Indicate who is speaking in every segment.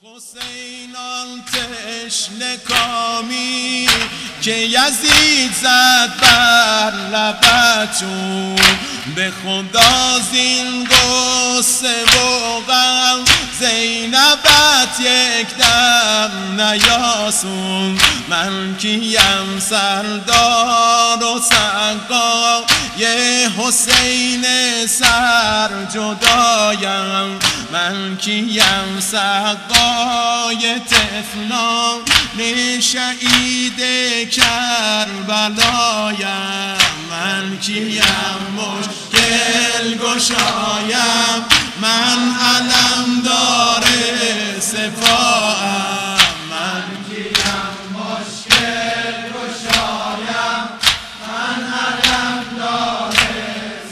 Speaker 1: حسین آن تشنه کامی که یزید زد بر لبت چون به خدا زین غصه و غم زینبت یک دم نیاسون. من کیم سردار و سقای حسین سر جدایم، من کیم سقای طفلان شهید کربلایم، من کیم مشکل گشایم، من علمدار صفایم، من کیم مشکل گشایم، من علمدار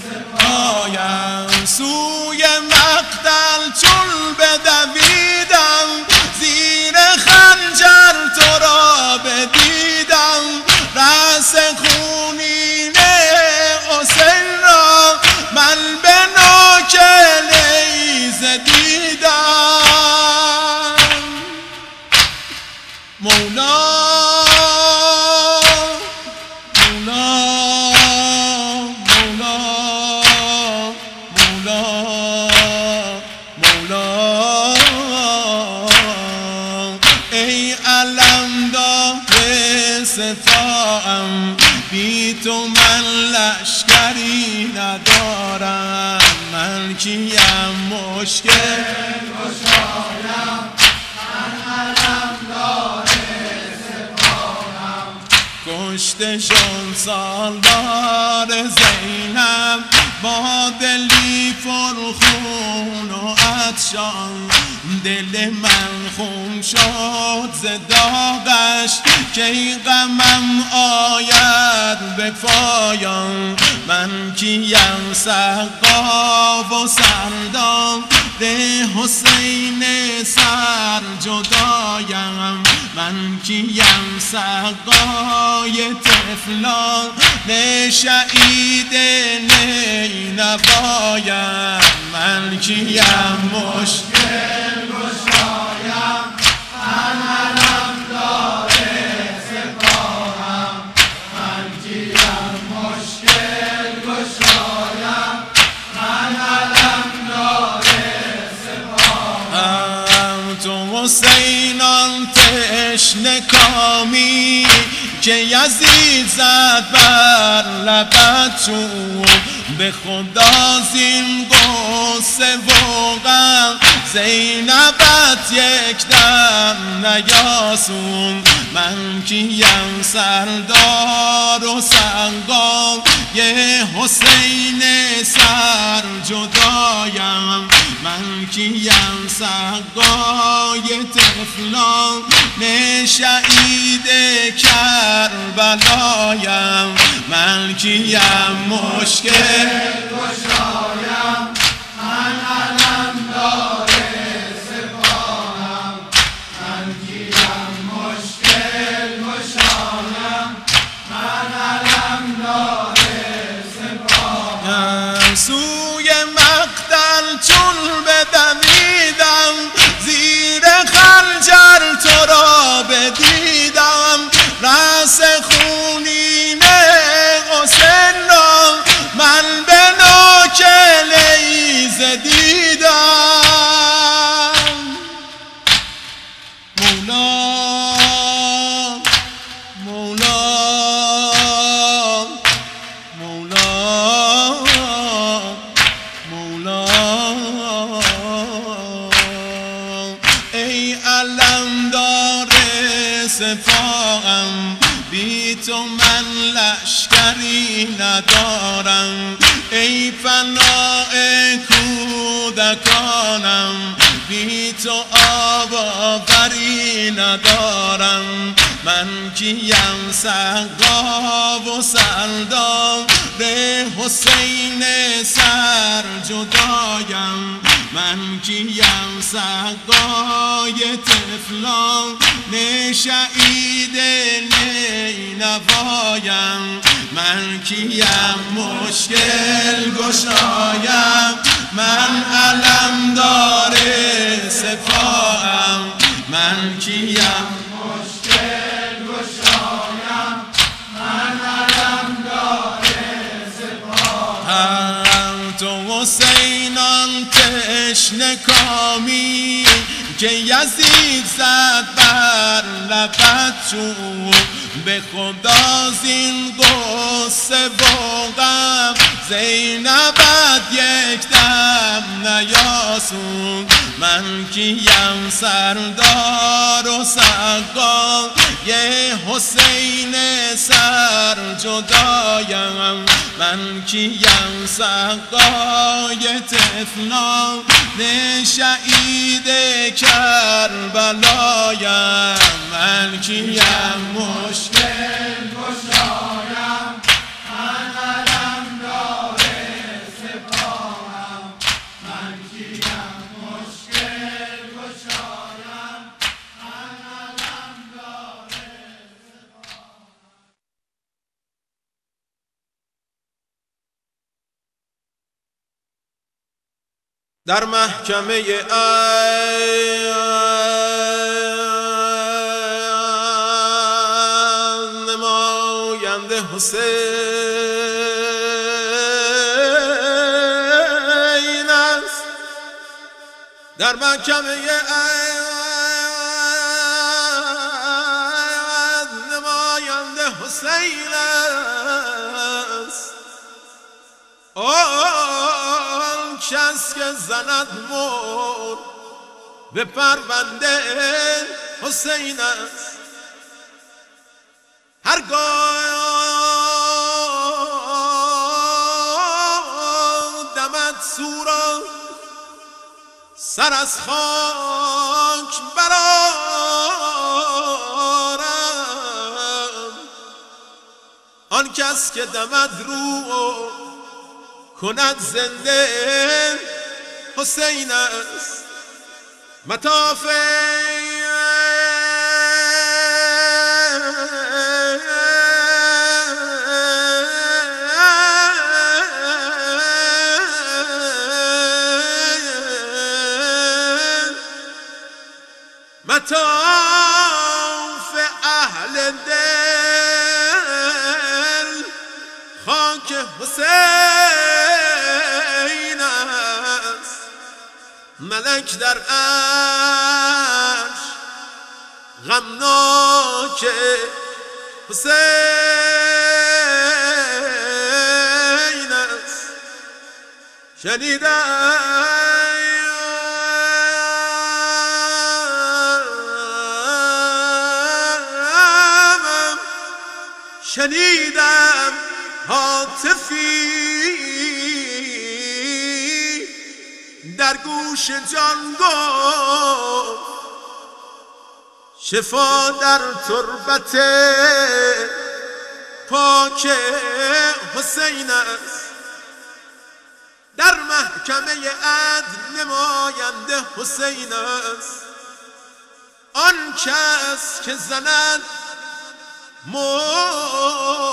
Speaker 1: صفایم. سوی مقتل چون بدویدم، زیر خنجر تو را بدیدم، رأس خونین حسین را من به نوک نیزه دیدم. مولا ای علمدار صفاام، بی تو من لشکری ندارم، من کیم مشکل گشایم، من علمدار صفاام. کشته شد سالار زینب با دلی پرخون و عطشان، دل من خون شد ز داغش که ای غمم آید به پایان. من کیم سقا و سردار حسین سر جدایم، من کیم سقای طفلان شهید نینوایم، من کیم مشکل گشایم، من علمدار صفایم، من کیم مشکل گشایم، من علمدار صفایم. تو حسین آن تشنه کامی که یزید زد بر لبت چون به خدا زین غصه و غم زینبت یک دم نیاسون. من کیم سردار و سقای حسین سر جدایم، من کیم سقای طفلان شهید کربلایم، من کیم مشکل گشایم، من علمدار صفایم، من کیم مشکل گشایم، من علمدار صفایم. سوی مقتل چون بدویدم، زیر خنجر تو را بدیدم، رأس خونین حسین را من به نوک نیزه دیدم. مولا ای علمدار صفاام، بی تو من لشکری ندارم، ای فناء کودکانم، بی تو آوری ندارم، من کیم سقا و سردار حسین سر جدایم، من کیم سقای طفلان شهید نینوایم، من کیم مشکل گشایم، من علمدار صفایم. تشنه کامی که یزید زد بر لبت چون به خدا زین قصه و غم زینبت یک دم نیاسون من کیم سردار و سقا یه حسین سر جدایم من کیم سقای طفلان شهید کربلایم من کیم مشکل گشایم من علم دار سپاهم من کیم مشکل گشایم من علم دار سپاهم. در محکمه نماینده حسین است در محکمه نماینده حسین است آن کس که زند مر به پرونده حسین است هرگاه دمد سورا سر از خاک برارم آن کس که دمد رو کند زنده حسین است مطاف مطاف اهل دل خاک حسین است ملک در عرش غمناک حسین است شنیدم هاتفی در گوش جان گفت شفا در تربت پاک حسین است در محکمه عدل نماینده حسین است آن کس که زند مر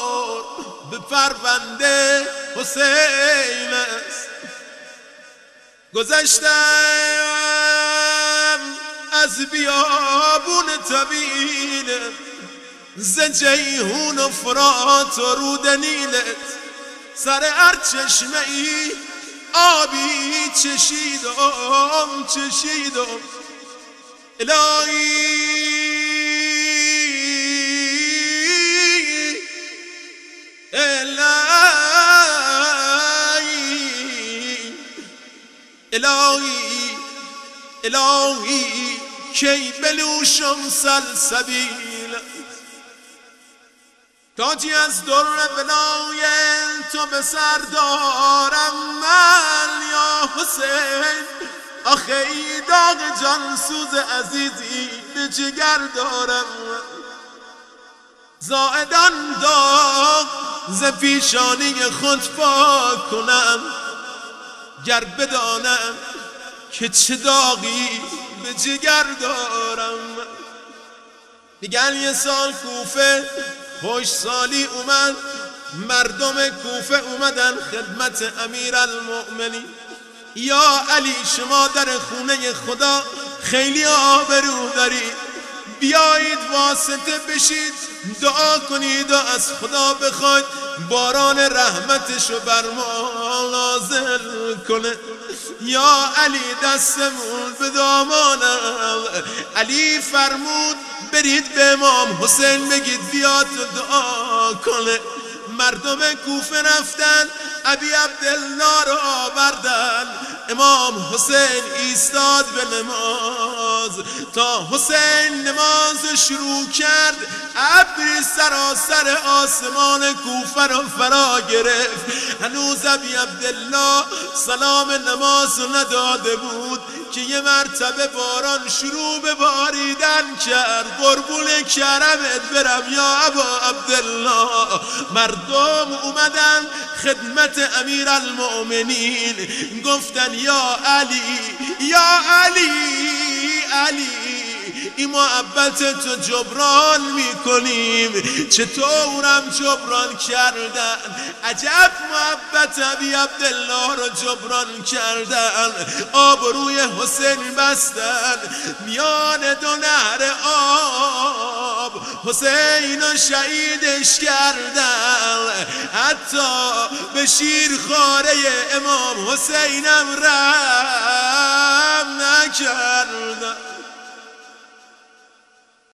Speaker 1: به پرونده حسین است گذشتم از بیابون طویل ز جیحون و فرات و رود نیلت سر هر چشمه ای آبی چشیدم الهی کی بلوشم سلسبیل تاجی از در بلای تو به سر دارم من یا حسین آخه ای داغ جانسوز عزیزی به جگر دارم زائدان داغ ز پیشانی خود پاک کنم گر بدانم که چه داغی به جگر دارم میگن یه سال کوفه خوش سالی اومد مردم کوفه اومدن خدمت امیرالمؤمنین یا علی شما در خونه خدا خیلی آبرو دارید بیایید واسطه بشید دعا کنید و از خدا بخواید باران رحمتشو بر ما نازل کنه. یا علی دستمون به دامانم، علی فرمود برید به امام حسین بگید بیاد دعا کنه. مردم کوفه رفتن ابی عبدالله رو آوردن، امام حسین ایستاد به نماز. تا حسین نماز شروع کرد ابری سراسر آسمان کوفه رو فرا گرفت. هنوز ابی عبدالله سلام نماز نداده بود که یه مرتبه باران شروع به باریدن کرد. قربون کرمت برم یا ابا عبدالله. مردم اومدن خدمت امیر المؤمنین گفتن یا علی یا علی، علی این محبت تو جبران میکنیم، چطورم جبران کردن. عجب محبت ابی عبدالله رو جبران کردن. آبروی حسین بستن میان دو نهر آب، حسین رو شهیدش کردن. حتی به شیرخواره امام حسینم رحم نکردن.